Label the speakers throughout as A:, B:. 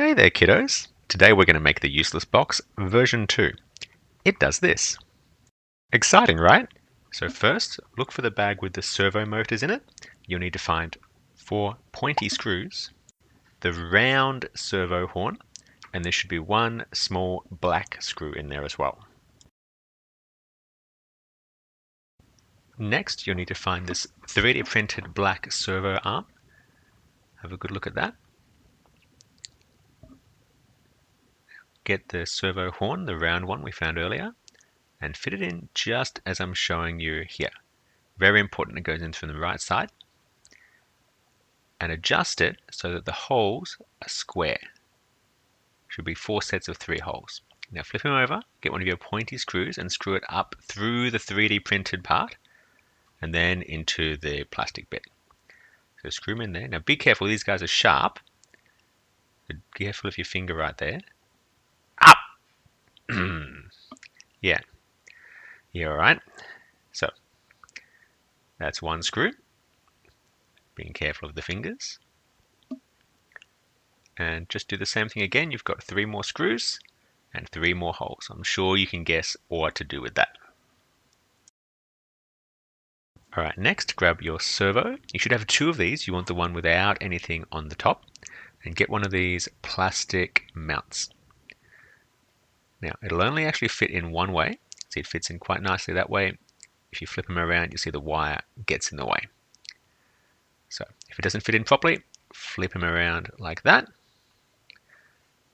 A: Hey there kiddos! Today we're going to make the useless box version 2. It does this. Exciting, right? So first, look for the bag with the servo motors in it. You'll need to find 4 pointy screws, the round servo horn, and there should be 1 small black screw in there as well. Next, you'll need to find this 3D printed black servo arm. Have a good look at that. Get the servo horn, the round one we found earlier, and fit it in just as I'm showing you here. Very important it goes in from the right side. And adjust it so that the holes are square. Should be 4 sets of 3 holes. Now flip them over, get one of your pointy screws and screw it up through the 3D printed part and then into the plastic bit. So screw them in there. Now be careful, these guys are sharp. Be careful of your finger right there. Up! Yeah, alright. So that's 1 screw. Being careful of the fingers. And just do the same thing again. You've got 3 more screws and 3 more holes. I'm sure you can guess what to do with that. Alright, next grab your servo. You should have 2 of these. You want the one without anything on the top. And get one of these plastic mounts. Now, it'll only actually fit in one way. See, it fits in quite nicely that way. If you flip them around, you see the wire gets in the way. So, if it doesn't fit in properly, flip them around like that.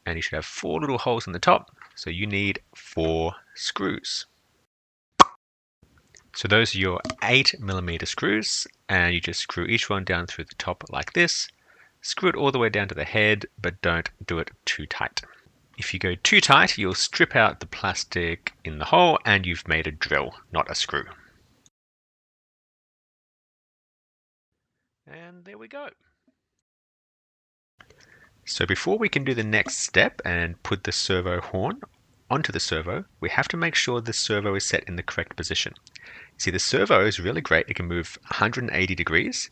A: And you should have 4 little holes in the top. So you need 4 screws. So those are your 8mm screws, and you just screw each one down through the top like this. Screw it all the way down to the head, but don't do it too tight. If you go too tight, you'll strip out the plastic in the hole and you've made a drill, not a screw. And there we go. So before we can do the next step and put the servo horn onto the servo, we have to make sure the servo is set in the correct position. See, the servo is really great. It can move 180 degrees,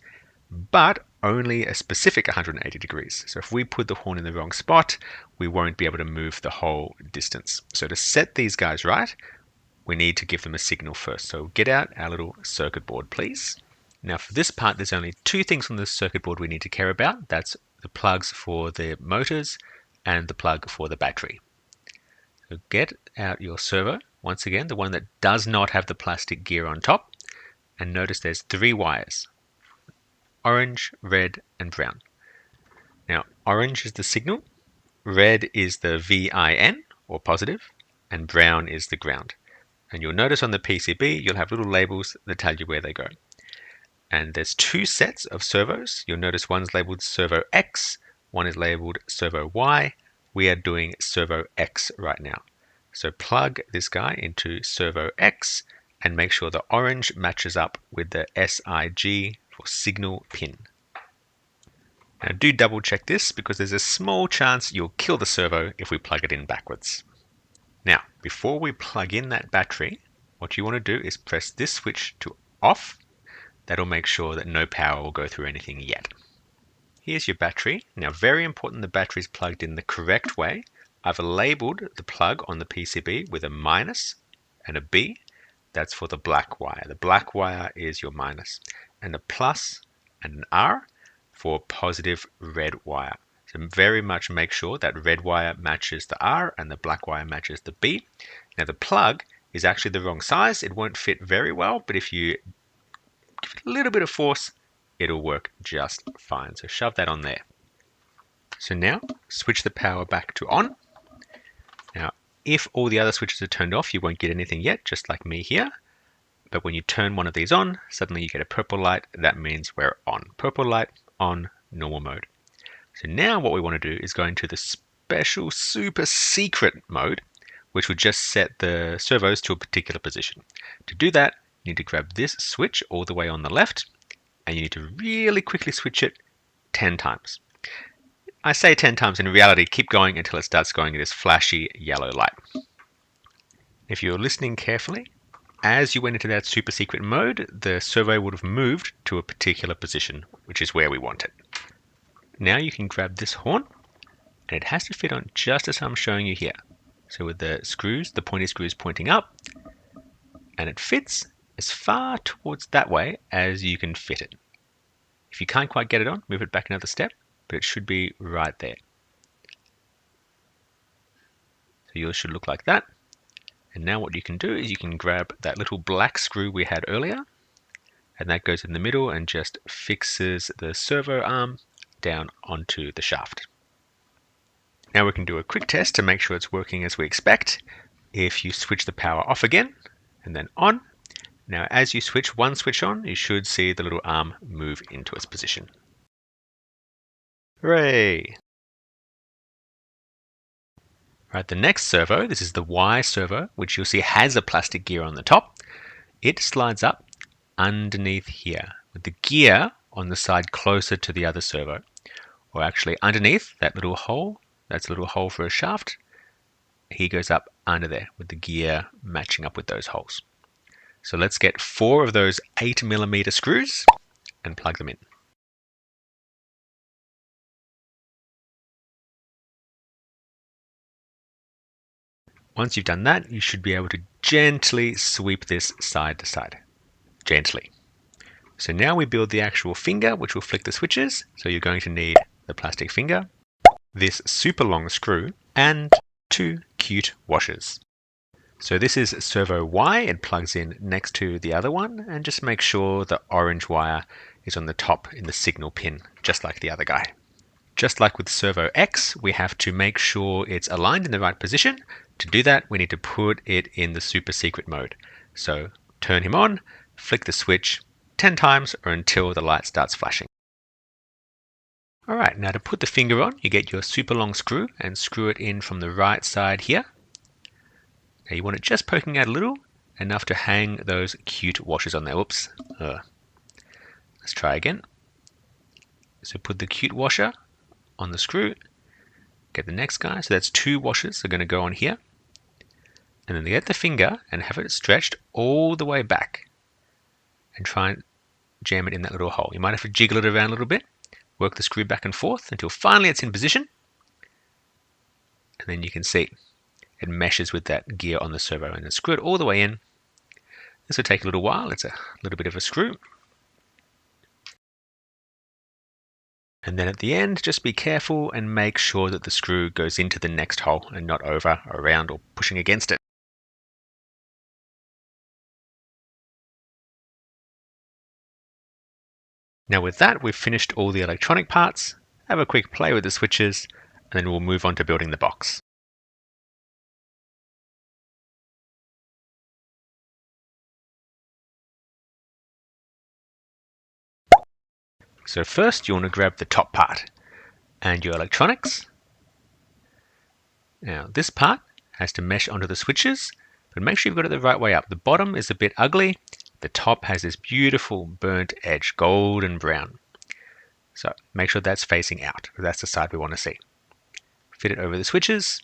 A: but only a specific 180 degrees. So if we put the horn in the wrong spot, we won't be able to move the whole distance. So to set these guys right, we need to give them a signal first. So get out our little circuit board, please. Now for this part, there's only 2 things on the circuit board we need to care about. That's the plugs for the motors and the plug for the battery. So get out your servo, once again, the one that does not have the plastic gear on top, and notice there's 3 wires. Orange, red, and brown. Now, orange is the signal, red is the VIN, or positive, and brown is the ground. And you'll notice on the PCB, you'll have little labels that tell you where they go. And there's 2 sets of servos. You'll notice one's labeled servo X, one is labeled servo Y. We are doing servo X right now. So plug this guy into servo X and make sure the orange matches up with the SIG for signal pin. Now do double check this because there's a small chance you'll kill the servo if we plug it in backwards. Now, before we plug in that battery, what you want to do is press this switch to off. That'll make sure that no power will go through anything yet. Here's your battery. Now, very important the battery is plugged in the correct way. I've labeled the plug on the PCB with a minus and a B. That's for the black wire. The black wire is your minus. And a plus and an R for positive red wire. So very much make sure that red wire matches the R and the black wire matches the B. Now the plug is actually the wrong size. It won't fit very well, but if you give it a little bit of force, it'll work just fine. So shove that on there. So now switch the power back to on. Now, if all the other switches are turned off, you won't get anything yet, just like me here. But when you turn one of these on, suddenly you get a purple light. That means we're on. Purple light on, normal mode. So now what we want to do is go into the special super secret mode, which would just set the servos to a particular position. To do that, you need to grab this switch all the way on the left, and you need to really quickly switch it 10 times. I say 10 times, in reality, keep going until it starts going this flashy yellow light. If you're listening carefully, as you went into that super secret mode, the servo would have moved to a particular position, which is where we want it. Now you can grab this horn and it has to fit on just as I'm showing you here. So with the screws, the pointy screws pointing up, and it fits as far towards that way as you can fit it. If you can't quite get it on, move it back another step, but it should be right there. So yours should look like that. And now what you can do is you can grab that little black screw we had earlier, and that goes in the middle and just fixes the servo arm down onto the shaft. Now we can do a quick test to make sure it's working as we expect. If you switch the power off again and then on, now as you switch one switch on, you should see the little arm move into its position. Hooray! Right, the next servo, this is the Y servo, which you'll see has a plastic gear on the top. It slides up underneath here with the gear on the side closer to the other servo, or actually underneath that little hole. That's a little hole for a shaft. He goes up under there with the gear matching up with those holes. So let's get 4 of those 8mm screws and plug them in. Once you've done that, you should be able to gently sweep this side to side. Gently. So now we build the actual finger, which will flick the switches. So you're going to need the plastic finger, this super long screw, and 2 cute washers. So this is servo Y, it plugs in next to the other one, and just make sure the orange wire is on the top in the signal pin, just like the other guy. Just like with servo X, we have to make sure it's aligned in the right position. To do that, we need to put it in the super secret mode. So turn him on, flick the switch 10 times or until the light starts flashing. Alright, now to put the finger on, you get your super long screw and screw it in from the right side here. Now you want it just poking out a little, enough to hang those cute washers on there. Oops. Let's try again. So put the cute washer on the screw, get the next guy. So that's 2 washers are going to go on here. And then get the finger and have it stretched all the way back and try and jam it in that little hole. You might have to jiggle it around a little bit, work the screw back and forth until finally it's in position. And then you can see it meshes with that gear on the servo, and then screw it all the way in. This will take a little while. It's a little bit of a screw. And then at the end, just be careful and make sure that the screw goes into the next hole and not over, around, or pushing against it. Now with that, we've finished all the electronic parts. Have a quick play with the switches, and then we'll move on to building the box. So first you want to grab the top part and your electronics. Now this part has to mesh onto the switches, but make sure you've got it the right way up. The bottom is a bit ugly. The top has this beautiful burnt edge, golden brown. So make sure that's facing out, because that's the side we want to see. Fit it over the switches.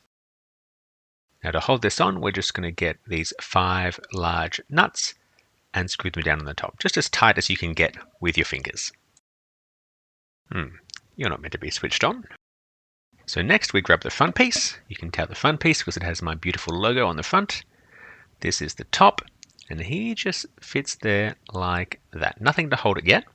A: Now to hold this on, we're just going to get these 5 large nuts and screw them down on the top, just as tight as you can get with your fingers. You're not meant to be switched on. So next we grab the front piece. You can tell the front piece because it has my beautiful logo on the front. This is the top, and he just fits there like that. Nothing to hold it yet.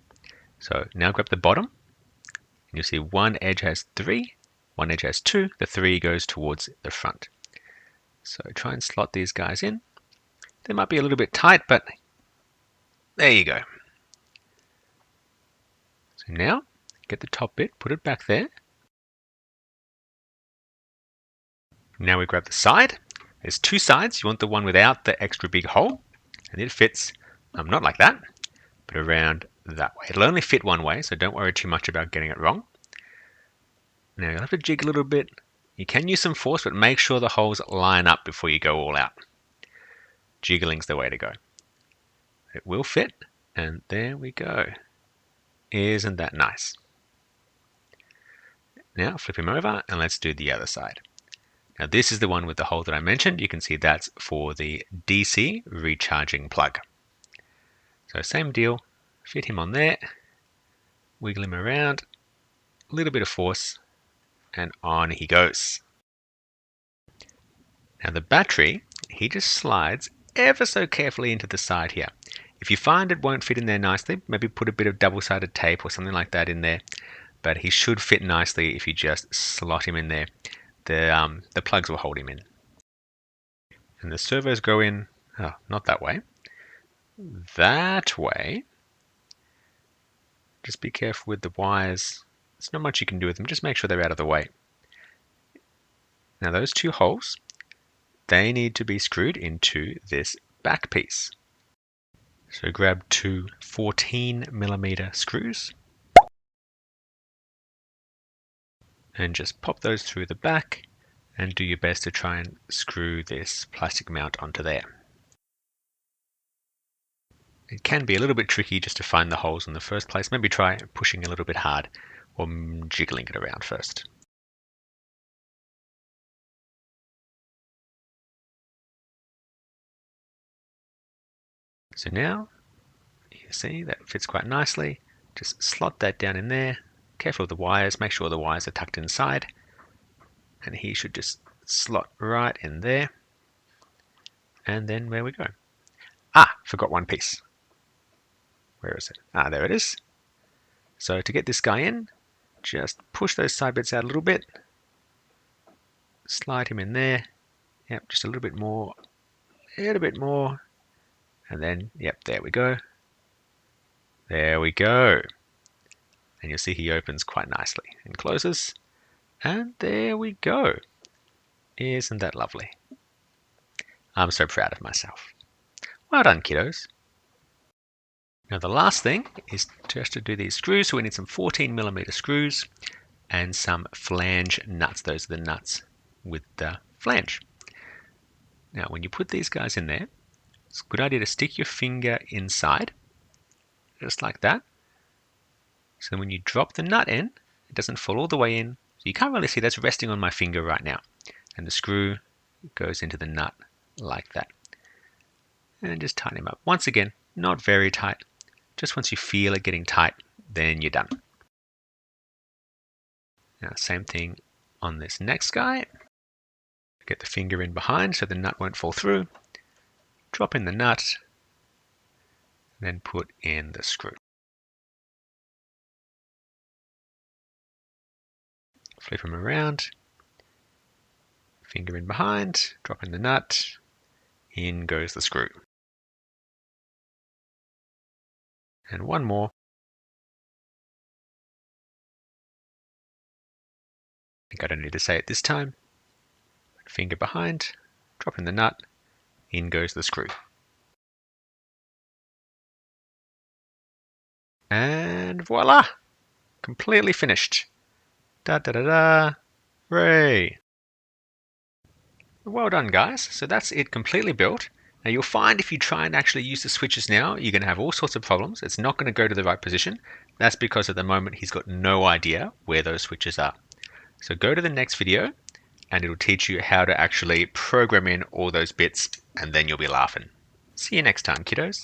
A: So now grab the bottom, and you'll see one edge has 3, one edge has 2. The 3 goes towards the front. So try and slot these guys in. They might be a little bit tight, but there you go. So now get the top bit, put it back there. Now we grab the side. There's 2 sides. You want the one without the extra big hole, and it fits not like that, but around that way. It'll only fit one way, so don't worry too much about getting it wrong. Now you'll have to jig a little bit. You can use some force, but make sure the holes line up before you go all out. Jiggling's the way to go. It will fit, and there we go. Isn't that nice? Now flip him over and let's do the other side. Now this is the one with the hole that I mentioned. You can see that's for the DC recharging plug. So same deal, fit him on there, wiggle him around, a little bit of force, and on he goes. Now the battery, he just slides ever so carefully into the side here. If you find it won't fit in there nicely, maybe put a bit of double-sided tape or something like that in there. But he should fit nicely if you just slot him in there. The plugs will hold him in. And the servos go in, oh, not that way. That way. Just be careful with the wires. There's not much you can do with them, just make sure they're out of the way. Now those two holes, they need to be screwed into this back piece. So grab two 14mm screws and just pop those through the back and do your best to try and screw this plastic mount onto there. It can be a little bit tricky just to find the holes in the first place. Maybe try pushing a little bit hard or jiggling it around first. So now, you see that fits quite nicely. Just slot that down in there. Careful of the wires, make sure the wires are tucked inside. And he should just slot right in there. And then there we go. Ah, forgot one piece. Where is it? Ah, there it is. So to get this guy in, just push those side bits out a little bit. Slide him in there. Yep, just a little bit more. A little bit more. And then, yep, there we go. There we go. And you'll see he opens quite nicely and closes. And there we go. Isn't that lovely? I'm so proud of myself. Well done, kiddos. Now the last thing is just to do these screws. So we need some 14mm screws and some flange nuts. Those are the nuts with the flange. Now when you put these guys in there, it's a good idea to stick your finger inside, just like that. So when you drop the nut in, it doesn't fall all the way in. So you can't really see that's resting on my finger right now. And the screw goes into the nut like that. And just tighten him up. Once again, not very tight. Just once you feel it getting tight, then you're done. Now same thing on this next guy. Get the finger in behind so the nut won't fall through. Drop in the nut, then put in the screw. Flip them around, finger in behind, drop in the nut, in goes the screw. And one more. I think I don't need to say it this time. Finger behind, drop in the nut, in goes the screw. And voila! Completely finished. Da da da da! Hooray! Well done, guys. So that's it completely built. Now you'll find if you try and actually use the switches now, you're going to have all sorts of problems. It's not going to go to the right position. That's because at the moment he's got no idea where those switches are. So go to the next video and it'll teach you how to actually program in all those bits, and then you'll be laughing. See you next time, kiddos.